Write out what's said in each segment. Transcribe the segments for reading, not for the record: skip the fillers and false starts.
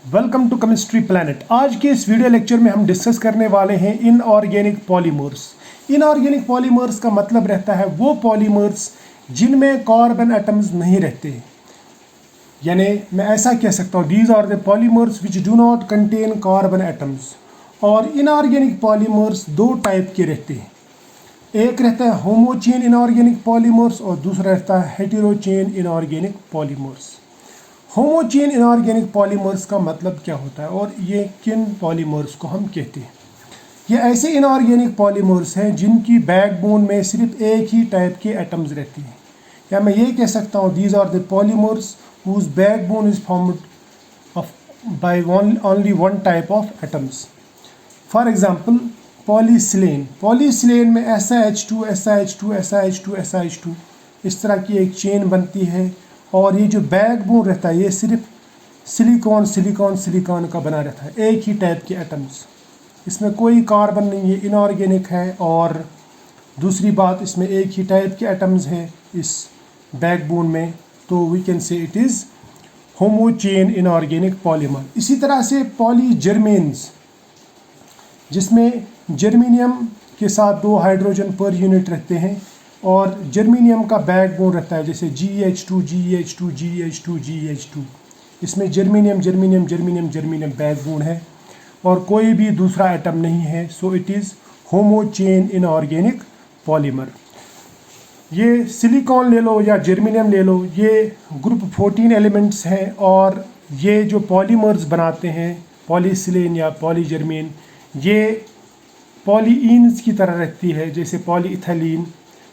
Welcome to chemistry planet. आज के इस वीडियो लेक्चर में हम डिस्कस करने वाले हैं इनऑर्गेनिक पॉलीमर्स। इनऑर्गेनिक पॉलीमर्स का मतलब रहता है वो पॉलीमर्स जिनमें कार्बन एटम्स नहीं रहते, यानी मैं ऐसा कह सकता हूँ these are the polymers which do not contain carbon atoms. और इनऑर्गेनिक पॉलीमर्स दो टाइप के रहते हैं, एक रहता है होमोचेन इनऑर्गेनिक पॉलीमर्स और दूसरा रहता है हेटेरोचेन इनऑर्गेनिक पॉलीमर्स। होमोचेन इनऑर्गेनिक पॉलीमर्स का मतलब क्या होता है और ये किन पॉलीमर्स को हम कहते हैं? ये ऐसे इनऑर्गेनिक पॉलीमर्स हैं जिनकी बैकबोन में सिर्फ एक ही टाइप के एटम्स रहती हैं, या मैं ये कह सकता हूँ these are the polymers whose backbone is formed by only one type of atoms. For example polysilane में SiH2 SiH2 SiH2 SiH2 इस तरह की एक चेन बनती है, और ये जो बैकबोन रहता है ये सिर्फ सिलिकॉन का बना रहता है, एक ही टाइप के एटम्स, इसमें कोई कार्बन नहीं है, इनऑर्गेनिक है। और दूसरी बात, इसमें एक ही टाइप के एटम्स हैं इस बैकबोन में, तो we can say it is homochain inorganic polymer. इसी तरह से पॉलीजर्मेन्स, जिसमें जर्मेनियम के साथ 2 हाइड्रोजन पर यूनिट रहते हैं और जर्मेनियम का बैकबोन रहता है, जैसे GH2 इसमें जर्मेनियम बैकबोन है और कोई भी दूसरा एटम नहीं है, so it is homochain inorganic polymer. ये सिलिकॉन ले लो या जर्मेनियम ले लो, ये ग्रुप 14 एलिमेंट्स हैं, और ये जो पॉलीमर्स बनाते हैं पॉलीसिलेन या पॉलीजर्मेन, ये पॉलीइन्स की तरह रहती है, जैसे पॉलीइथाइलीन।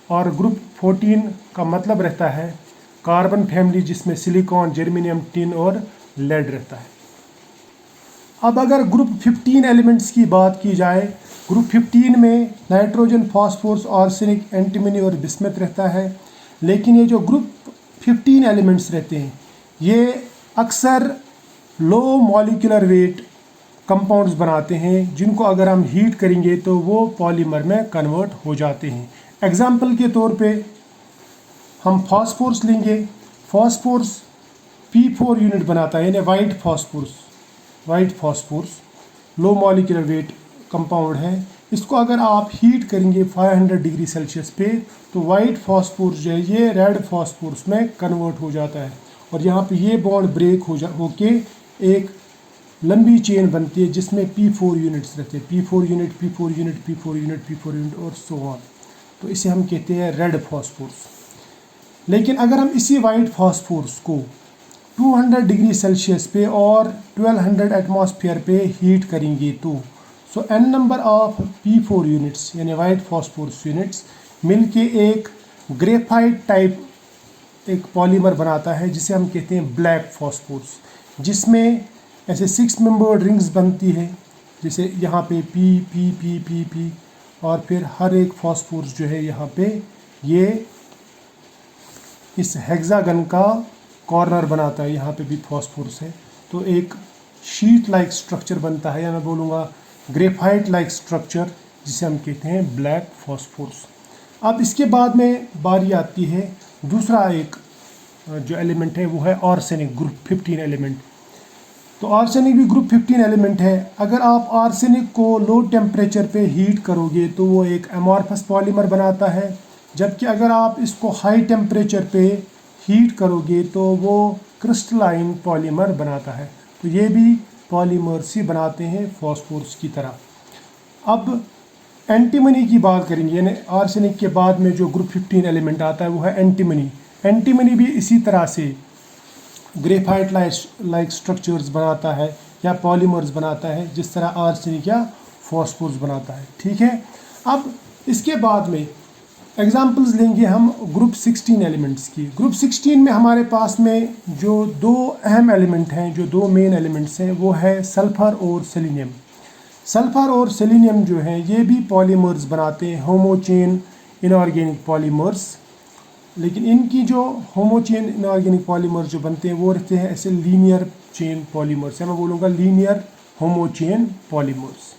और ग्रुप 14 का मतलब रहता है कार्बन फैमिली, जिसमें सिलिकॉन, जर्मेनियम, टिन और लेड रहता है। अब अगर ग्रुप 15 एलिमेंट्स की बात की जाए, ग्रुप 15 में नाइट्रोजन, फास्फोरस, आर्सेनिक, एंटीमनी और बिस्मथ रहता है। लेकिन ये जो ग्रुप 15 एलिमेंट्स रहते हैं ये अक्सर लो मॉलिक्यूलर वेट कंपाउंड्स बनाते हैं, जिनको अगर हम हीट करेंगे तो वो पॉलीमर में कन्वर्ट हो जाते हैं। एग्जाम्पल के तौर पे हम फास्फोरस लेंगे, फास्फोरस P4 यूनिट बनाता है, यानी white phosphorus low molecular weight compound है। इसको अगर आप हीट करेंगे 500 डिग्री सेल्सियस पे, तो वाइट फास्फोरस जो है ये रेड फास्फोरस में कन्वर्ट हो जाता है, और यहाँ पे ये बॉन्ड ब्रेक होके एक लंबी चेन बनती है जिसमें P4 यूनिट्स रहते हैं, P4 यूनिट और सो ऑन। तो इसे हम कहते हैं रेड फास्फोरस। लेकिन अगर हम इसी वाइट फास्फोरस को 200 डिग्री सेल्सियस पे और 1200 एटमॉस्फेयर पे हीट करेंगे, तो सो n number of P4 units यानी वाइट फास्फोरस यूनिट्स मिलके एक ग्रेफाइट टाइप एक पॉलीमर बनाता है, जिसे हम कहते हैं ब्लैक फास्फोरस, जिसमें ऐसे 6 मेंबर्ड रिंग्स बनती है, जैसे यहाँ पे P और फिर हर एक फास्फोरस जो है यहाँ पे ये इस हेक्सागन का कॉर्नर बनाता है, यहाँ पे भी फास्फोरस है, तो एक शीट लाइक स्ट्रक्चर बनता है, या मैं बोलूँगा ग्रेफाइट लाइक स्ट्रक्चर, जिसे हम कहते हैं ब्लैक फास्फोरस। अब इसके बाद में बारी आती है दूसरा एक जो एलिमेंट है वो है आर्सेनिक, ग्रुप 15 एलिमेंट। तो आर्सेनिक भी ग्रुप 15 एलिमेंट है। अगर आप आर्सेनिक को लो टेम्परेचर पे हीट करोगे तो वो एक अमॉर्फस पॉलीमर बनाता है, जबकि अगर आप इसको हाई टेम्परेचर पे हीट करोगे तो वो क्रिस्टलाइन पॉलीमर बनाता है। तो ये भी पॉलीमर्स ही बनाते हैं फास्फोरस की तरह। अब एंटीमनी की बात करेंगे, यानी आर्सेनिक के बाद में जो ग्रुप 15 एलिमेंट आता है वो है एंटीमनी। एंटीमनी भी इसी तरह से ग्रेफाइट लाइक स्ट्रक्चर्स बनाता है या पॉलीमर्स बनाता है, जिस तरह आर्सेनिक या फास्फोरस बनाता है। ठीक है, अब इसके बाद में एग्जांपल्स लेंगे हम ग्रुप 16 एलिमेंट्स की। ग्रुप 16 में हमारे पास में जो 2 अहम एलिमेंट हैं, जो 2 मेन एलिमेंट्स हैं, वो है सल्फ़र और सेलेनियम। सल्फ़र और सेलेनियम जो हैं ये भी पॉलीमर्स बनाते हैं, होमोचेन इनऑर्गेनिक पॉलीमर्स। लेकिन इनकी जो होमोचेन इनऑर्गेनिक पॉलीमर्स जो बनते हैं वो रहते हैं ऐसे लीनियर चेन पॉलीमर्स, या मैं बोलूँगा लीनियर होमोचेन पॉलीमर्स।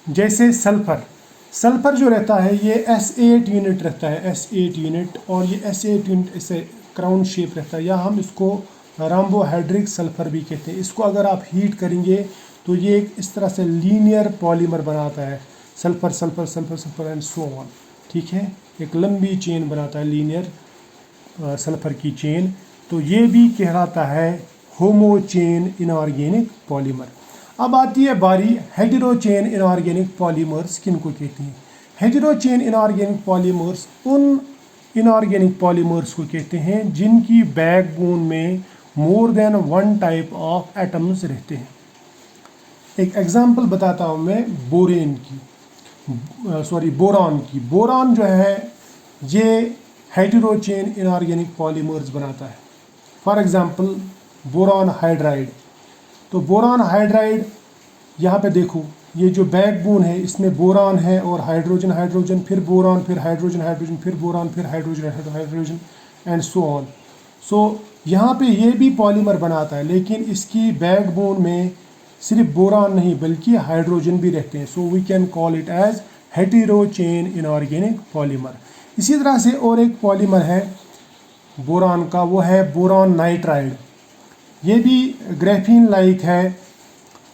जैसे सल्फ़र जो रहता है ये S8 यूनिट रहता है, S8 यूनिट, और ये S8 यूनिट ऐसे क्राउन शेप रहता है, या हम इसको राम्बोहाइड्रिक सल्फर भी कहते हैं। इसको अगर आप हीट करेंगे तो ये एक इस तरह से लीनियर पॉलीमर बनाता है, sulphur sulphur sulphur sulphur and so on, ठीक है, एक लंबी चेन बनाता है लीनियर सल्फर की चेन। तो ये भी कहलाता है होमो चेन इनऑर्गेनिक पॉलीमर। अब आती है बारी हेटेरो चेन इनऑर्गेनिक पॉलीमर्स किन को कहते हैं। हेटेरो चेन इनऑर्गेनिक पॉलीमर्स उन इनऑर्गेनिक पॉलीमर्स को कहते हैं जिनकी बैकबोन में मोर than one type of atoms रहते हैं। एक एग्जांपल बताता हूँ मैं बोरान की। बोरान जो है ये हेटेरो चेन इनऑर्गेनिक पॉलीमर्स बनाता है। For example boron hydride. तो बोरान हाइड्राइड यहाँ पे देखो, ये जो बैकबोन है इसमें बोरान है और हाइड्रोजन हाइड्रोजन, फिर बोरान, फिर हाइड्रोजन हाइड्रोजन, फिर बोरान, फिर hydrogen hydrogen and so on. So यहाँ पे ये भी पॉलीमर बनाता है, लेकिन इसकी बैकबोन में सिर्फ बोरान नहीं बल्कि हाइड्रोजन भी रहते हैं। So we can call it as hetero chain inorganic polymer. इसी तरह से और एक पॉलीमर है बोरान का, वो है बोरान नाइट्राइड। ये भी ग्राफीन लाइक है,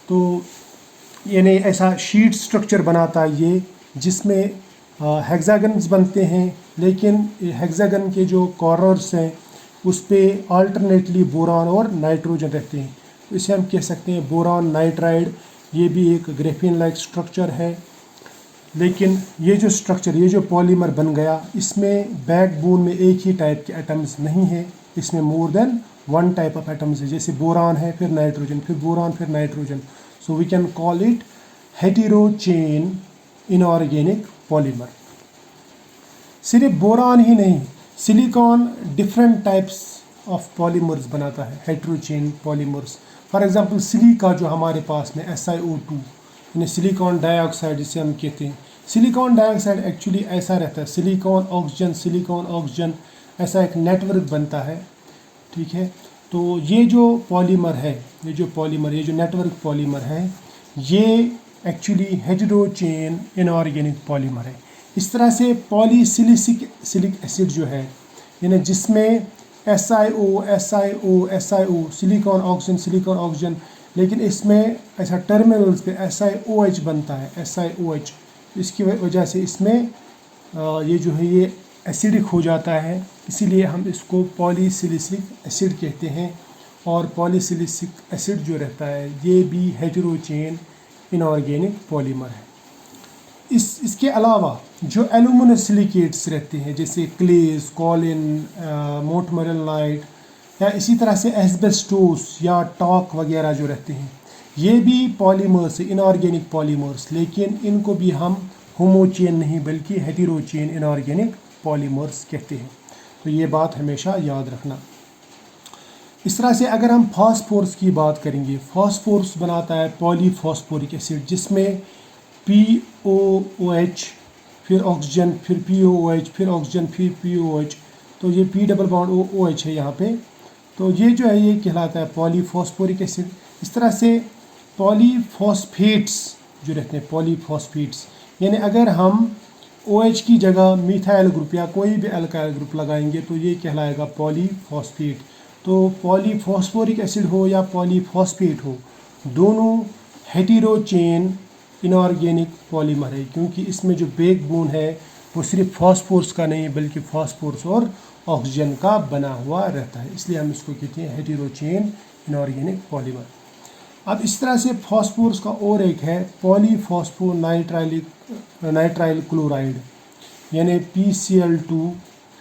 तो यानी ऐसा शीट स्ट्रक्चर बनाता है ये, जिसमें हेक्सागन्स बनते हैं, लेकिन हेक्सागन के जो कॉर्नर्स हैं उस पर अल्टरनेटली बोरान और नाइट्रोजन रहते हैं। तो इसे हम कह सकते हैं बोरान नाइट्राइड। ये भी एक ग्राफीन लाइक स्ट्रक्चर है, लेकिन ये जो स्ट्रक्चर, ये जो पॉलीमर बन गया, इसमें बैकबोन में एक ही टाइप के एटम्स नहीं है, इसमें more than one type of atoms है। जैसे बोरान है, फिर नाइट्रोजन, फिर बोरान, फिर nitrogen. So we can call it hetero chain inorganic polymer. सिर्फ बोरान ही नहीं, silicon different types of polymers बनाता है, hetero chain polymers. For example silica जो हमारे पास में SiO2 यानी सिलिकॉन डाइऑक्साइड जिसे हम कहते हैं। सिलिकॉन डाइऑक्साइड एक्चुअली ऐसा रहता है, सिलिकॉन ऑक्सीजन ऐसा एक नेटवर्क बनता है, ठीक है। तो ये जो पॉलीमर है, ये जो नेटवर्क पॉलीमर है, ये actually hetero chain inorganic polymer है। इस तरह से पॉलीसिलिक एसिड जो है, यानी जिसमें SiO सिलिकॉन ऑक्सीजन, लेकिन इसमें ऐसा टर्मिनल्स पे SiOH बनता है, SiOH। इसकी वजह से इसमें ये जो है ये एसिडिक हो जाता है, इसीलिए हम इसको पॉलीसिलिक एसिड कहते हैं। और पॉलीसिलिक एसिड जो रहता है ये भी हेटेरो चेन इनऑर्गेनिक पॉलीमर है। इसके अलावा जो एल्यूमिनस सिलिकेट्स रहते हैं, जैसे क्लेज, कॉलिन, मोंटमोरियलाइट, या इसी तरह से एस्बेस्टोस या टॉक वगैरह जो रहते हैं, ये भी पॉलीमर्स, इनऑर्गेनिक पॉलीमर्स, लेकिन इनको भी हम होमो चेन नहीं बल्कि हेटेरो चेन इनऑर्गेनिक पॉलीमर्स कहते हैं। तो ये बात हमेशा याद रखना। इस तरह से अगर हम फास्फोरस की बात करेंगे, फास्फोरस बनाता है पॉलीफॉस्फोरिक एसिड, जिसमें POOH, फिर ऑक्सीजन, फिर POOH, फिर ऑक्सीजन, फिर POH। तो ये P डबल बॉन्ड OH है यहाँ पे। तो ये जो है ये कहलाता है पॉलीफॉस्फोरिक एसिड। इस तरह से पॉलीफॉस्फेट्स जो रहते हैं, पॉलीफॉस्फेट्स यानी अगर हम OH की जगह मिथाइल ग्रुप या कोई भी अल्काइल ग्रुप लगाएंगे तो ये कहलाएगा पॉलीफॉस्फेट। तो पॉलीफॉस्फोरिक एसिड हो या पॉलीफॉस्फेट हो, दोनों हेटेरो चेन इनऑर्गेनिक पॉलीमर है, क्योंकि इसमें जो बैकबोन है वो सिर्फ फास्फोरस का नहीं बल्कि फास्फोरस और ऑक्सीजन का बना हुआ रहता है, इसलिए हम इसको कहते हैं हेटेरो चेन इनऑर्गेनिक पॉलीमर। अब इस तरह से फास्फोरस का और एक है नाइट्राइल क्लोराइड, यानी PCl2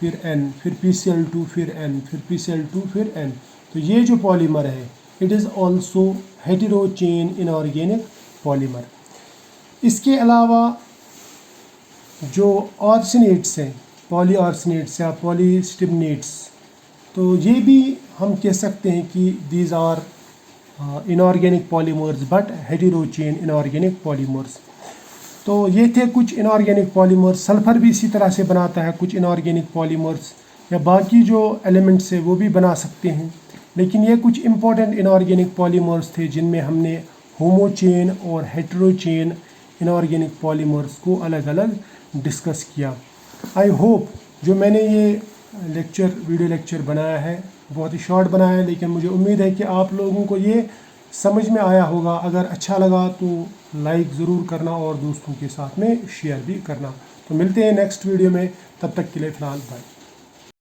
फिर N, फिर PCl2 फिर N, फिर PCl2 फिर N। तो ये जो पॉलीमर है it is also hetero chain inorganic polymer. इसके अलावा जो आर्सेनेट्स हैं, पॉलीआर्सेनेट्स या पॉलीस्टिग्नेट्स, तो ये भी हम कह सकते हैं कि these are inorganic polymers but hetero chain inorganic polymers. तो ये थे कुछ इनऑर्गेनिक पॉलीमर्स। सल्फ़र भी इसी तरह से बनाता है कुछ इनऑर्गेनिक पॉलीमर्स, या बाकी जो एलिमेंट्स है वो भी बना सकते हैं, लेकिन ये कुछ इंपॉर्टेंट इनऑर्गेनिक पॉलीमर्स थे जिनमें हमने होमो चेन और हेटेरो चेन इनऑर्गेनिक पॉलीमर्स को अलग अलग डिस्कस किया। आई होप जो मैंने ये वीडियो लेक्चर बनाया है बहुत ही शॉर्ट बनाया है, लेकिन मुझे उम्मीद है कि आप लोगों को ये समझ में आया होगा। अगर अच्छा लगा तो लाइक ज़रूर करना और दोस्तों के साथ में शेयर भी करना। तो मिलते हैं नेक्स्ट वीडियो में, तब तक के लिए फ़िलहाल बाय।